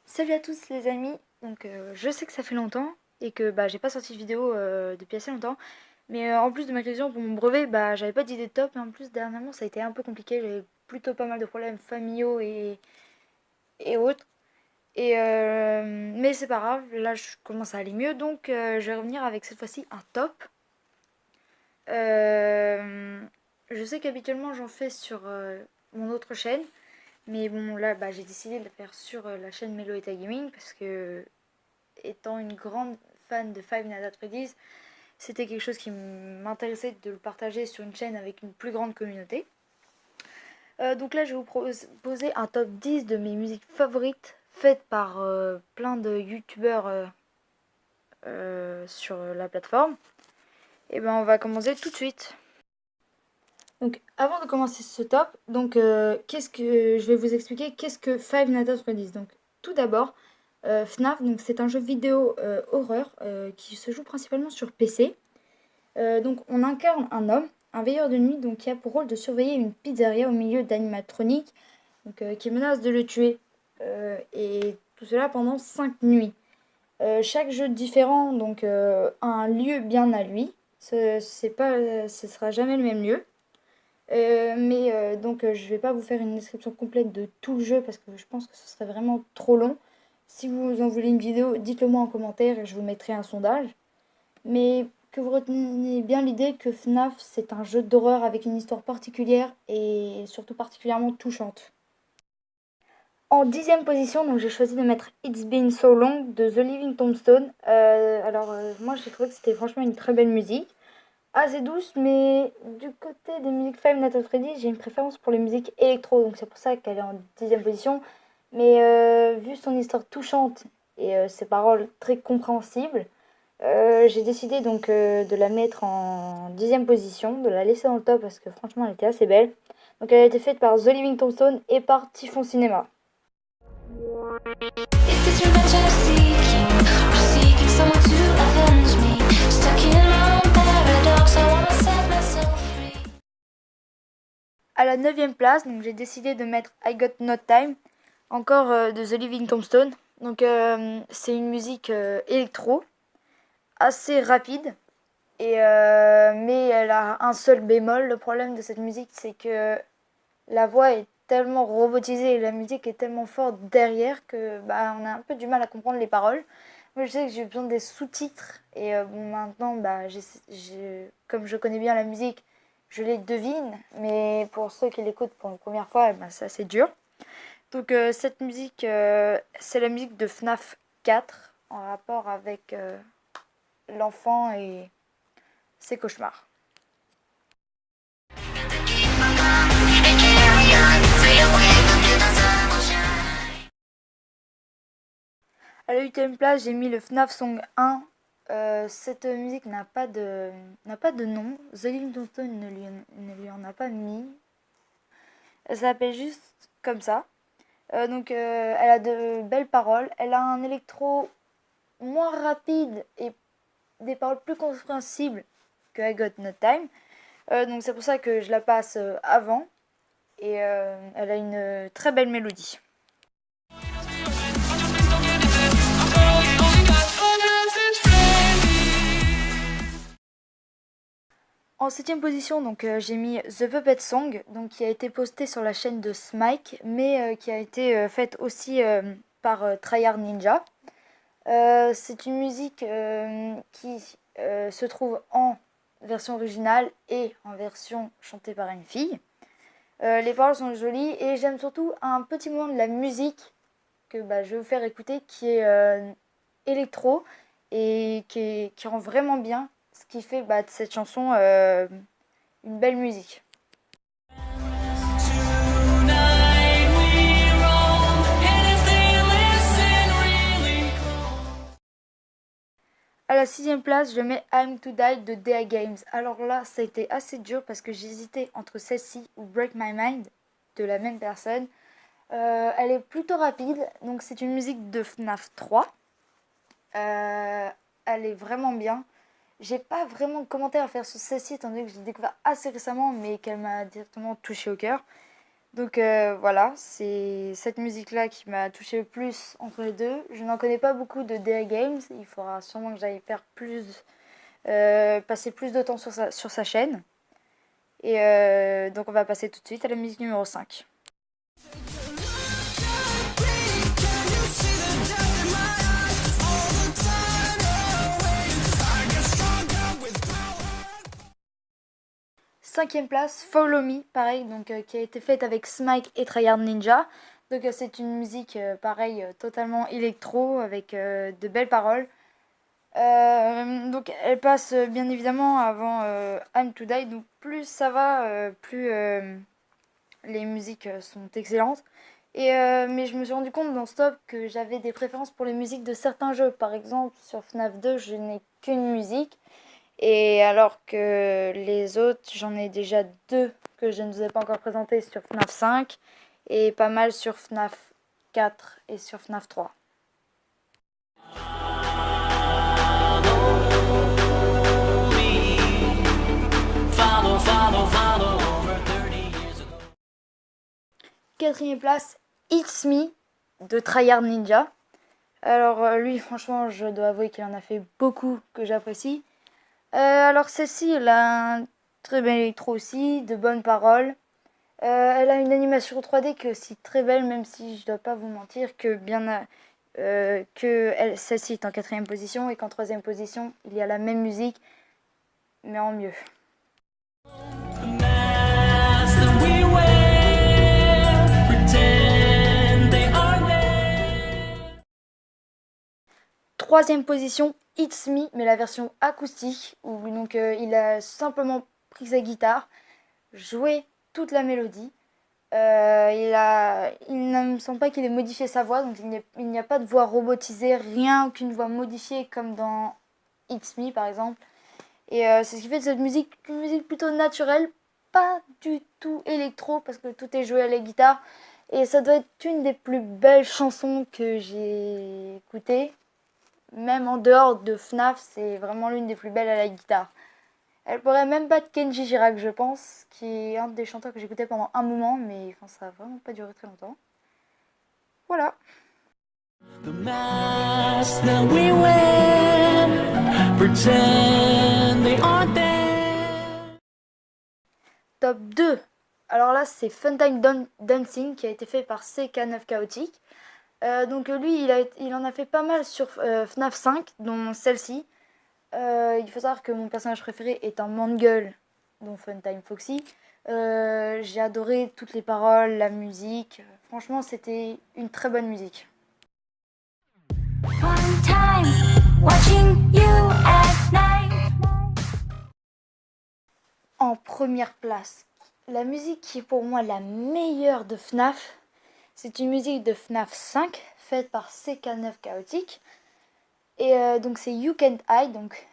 Salut à tous les amis, donc je sais que ça fait longtemps et que j'ai pas sorti de vidéo depuis assez longtemps, mais en plus de ma révision pour mon brevet, j'avais pas d'idée top et en plus dernièrement ça a été un peu compliqué, j'avais plutôt pas mal de problèmes familiaux et autres, mais c'est pas grave, là je commence à aller mieux donc je vais revenir avec cette fois-ci un top. Je sais qu'habituellement j'en fais sur mon autre chaîne. Mais bon, là, j'ai décidé de le faire sur la chaîne Melo Eta Gaming parce que, étant une grande fan de Five Nights at Freddy's, c'était quelque chose qui m'intéressait de le partager sur une chaîne avec une plus grande communauté. Donc là, je vais vous proposer un top 10 de mes musiques favorites faites par plein de youtubeurs sur la plateforme. Et on va commencer tout de suite. Donc, avant de commencer ce top, je vais vous expliquer qu'est-ce que Five Nights at Freddy's. Donc, tout d'abord, FNAF, donc c'est un jeu vidéo horreur qui se joue principalement sur PC. Donc, on incarne un homme, un veilleur de nuit, donc qui a pour rôle de surveiller une pizzeria au milieu d'animatroniques, qui menace de le tuer. Et tout cela pendant 5 nuits. Chaque jeu différent, donc a un lieu bien à lui. Ce sera jamais le même lieu. Je vais pas vous faire une description complète de tout le jeu parce que je pense que ce serait vraiment trop long. Si vous en voulez une vidéo, dites-le moi en commentaire et je vous mettrai un sondage. Mais que vous reteniez bien l'idée que FNAF c'est un jeu d'horreur avec une histoire particulière et surtout particulièrement touchante. En 10e position, donc j'ai choisi de mettre It's Been So Long de The Living Tombstone. Moi j'ai trouvé que c'était franchement une très belle musique. Assez douce, mais du côté des musiques Five Nights at Freddy's, j'ai une préférence pour les musiques électro, donc c'est pour ça qu'elle est en 10e position. Mais vu son histoire touchante et ses paroles très compréhensibles, j'ai décidé donc de la mettre en 10e position, de la laisser dans le top parce que franchement elle était assez belle. Donc elle a été faite par The Living Tombstone et par Typhon Cinéma. À la 9e place, donc j'ai décidé de mettre I Got No Time, encore de The Living Tombstone. Donc c'est une musique électro, assez rapide, mais elle a un seul bémol. Le problème de cette musique, c'est que la voix est tellement robotisée et la musique est tellement forte derrière que on a un peu du mal à comprendre les paroles. Moi je sais que j'ai besoin des sous-titres et maintenant comme je connais bien la musique, je les devine, mais pour ceux qui l'écoutent pour la première fois, c'est assez dur. Donc cette musique, c'est la musique de FNAF 4 en rapport avec l'enfant et ses cauchemars. À la 8e place, j'ai mis le FNAF Song 1. Cette musique n'a pas de nom. The Living Tombstone ne lui en a pas mis. Elle s'appelle juste comme ça. Elle a de belles paroles. Elle a un électro moins rapide et des paroles plus compréhensibles que I Got No Time. Donc c'est pour ça que je la passe avant. Et elle a une très belle mélodie. En 7e position, donc j'ai mis The Puppet Song, donc qui a été posté sur la chaîne de Smike, mais qui a été faite aussi par Tryhard Ninja. C'est une musique qui se trouve en version originale et en version chantée par une fille. Les paroles sont jolies et j'aime surtout un petit moment de la musique que je vais vous faire écouter qui est électro et qui rend vraiment bien, ce qui fait de cette chanson une belle musique. À la 6e place, je mets I'm to Die de DA Games. Alors là, ça a été assez dur parce que j'hésitais entre celle-ci ou Break My Mind de la même personne. Elle est plutôt rapide, donc c'est une musique de FNAF 3. Elle est vraiment bien. J'ai pas vraiment de commentaires à faire sur celle-ci, étant donné que je l'ai découvert assez récemment, mais qu'elle m'a directement touché au cœur. Donc voilà, c'est cette musique-là qui m'a touché le plus entre les deux. Je n'en connais pas beaucoup de Day Games, il faudra sûrement que j'aille faire passer plus de temps sur sa chaîne. Et donc on va passer tout de suite à la musique numéro 5. Cinquième place, Follow Me, pareil, donc qui a été faite avec Smike et Tryhard Ninja. Donc c'est une musique pareil, totalement électro avec de belles paroles. Donc elle passe bien évidemment avant I'm to Die. Donc plus ça va, plus les musiques sont excellentes. Mais je me suis rendu compte dans Stop que j'avais des préférences pour les musiques de certains jeux. Par exemple, sur FNAF 2, je n'ai qu'une musique. Et alors que les autres, j'en ai déjà deux que je ne vous ai pas encore présentés sur FNAF 5 et pas mal sur FNAF 4 et sur FNAF 3. Quatrième place, It's Me de Tryhard Ninja. Alors lui, franchement, je dois avouer qu'il en a fait beaucoup que j'apprécie. Alors celle-ci, elle a un très bel électro aussi, de bonnes paroles. Elle a une animation 3D qui est aussi très belle, même si je ne dois pas vous mentir que celle-ci est en quatrième position et qu'en troisième position, il y a la même musique, mais en mieux. Troisième position, It's Me, mais la version acoustique, où donc il a simplement pris sa guitare, joué toute la mélodie. Il ne me semble pas qu'il ait modifié sa voix, donc il n'y a pas de voix robotisée, rien, aucune voix modifiée comme dans It's Me par exemple. Et c'est ce qui fait de cette musique une musique plutôt naturelle, pas du tout électro, parce que tout est joué à la guitare. Et ça doit être une des plus belles chansons que j'ai écoutées. Même en dehors de FNAF, c'est vraiment l'une des plus belles à la guitare. Elle pourrait même battre Kenji Girac, je pense, qui est un des chanteurs que j'écoutais pendant un moment, mais enfin, ça n'a vraiment pas duré très longtemps. Voilà. The mask that we wear, pretend they aren't there. Top 2. Alors là, c'est Funtime Dancing qui a été fait par CK9 Chaotic. Donc lui, il en a fait pas mal sur FNAF 5, dont celle-ci. Il faut savoir que mon personnage préféré est un Mangle, dont Funtime Foxy. J'ai adoré toutes les paroles, la musique. Franchement, c'était une très bonne musique. En première place, la musique qui est pour moi la meilleure de FNAF, c'est une musique de FNAF 5 faite par CK9 Chaotic. Et donc c'est You Can't Hide, donc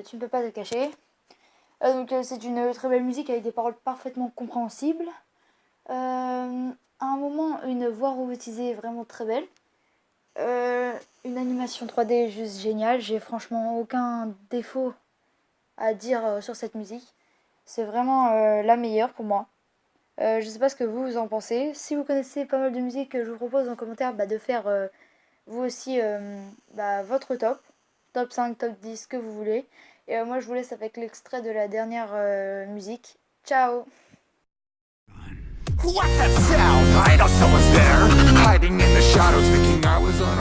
tu ne peux pas te cacher. C'est une très belle musique avec des paroles parfaitement compréhensibles. À un moment, une voix robotisée vraiment très belle. Une animation 3D juste géniale. J'ai franchement aucun défaut à dire sur cette musique. C'est vraiment la meilleure pour moi. Je sais pas ce que vous en pensez. Si vous connaissez pas mal de musique, je vous propose en commentaire de faire vous aussi votre top 5, top 10, que vous voulez. Et moi je vous laisse avec l'extrait de la dernière musique. Ciao! What's that sound? I know someone's there, hiding in the shadows, thinking I was on